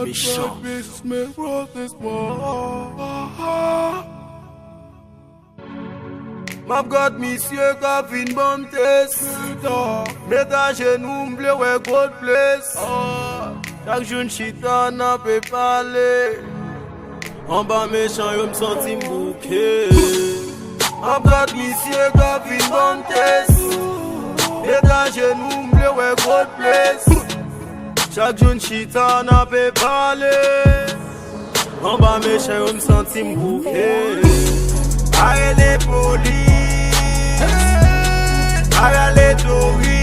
Méchant. M'ap got monsieur ka fin bon test. Met a genou m'ble wè God place. Chaque jour chita n'a pe parler. En bas méchant yo m'senti m'bouqué. M'ap got monsieur ka fin bon test. Met a genou m'ble wè God place. Chaque jour chita n'a pe parler. En bas méchant yo m'senti m'bouqué. Aïe les polices, aïe les touristes,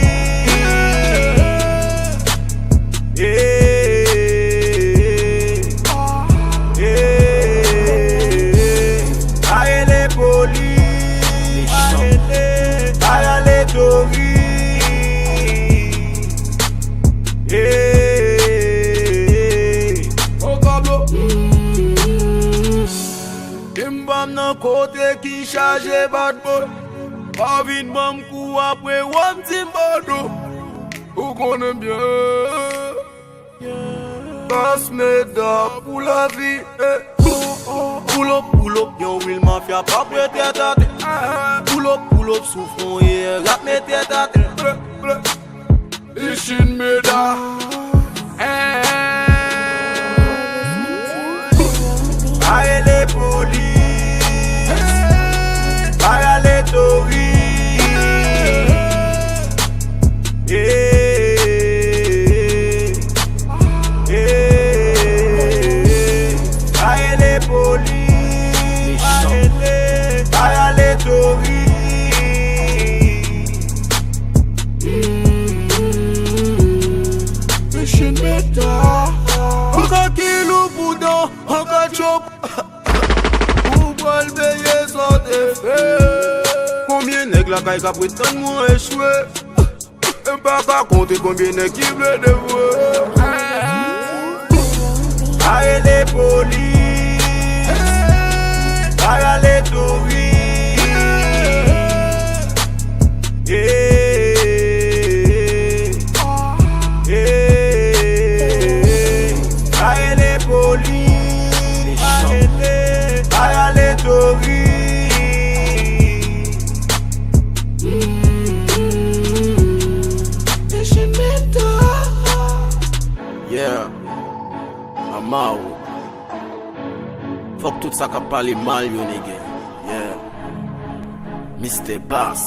aïe les polices, aïe les touristes. Oh Pablo. Mbam nan kote ki charge bad boy. Pa vin bam kou apre wam timbado. Ou konen bien Bas meda pou la vi. Pull up, yon will mafia pa prete tate. Pull up, soufron ye rap mette tate. Ishin meda aïe les polices, aïe les touristes, aïe les polices, aïe les touristes. Mission beta, encore kilo boudon, encore chop. Combien nèg la caille ka prétend moi échoué? Et pas qu'à compter combien nèg qui veut dévouer. Aïe les polices, aïe les touristes, aïe les polices, aïe les touristes. Yeah, I'm out. Fuck tout ça qu'a parlé mal, yo nigga. Yeah, Mr. Bass.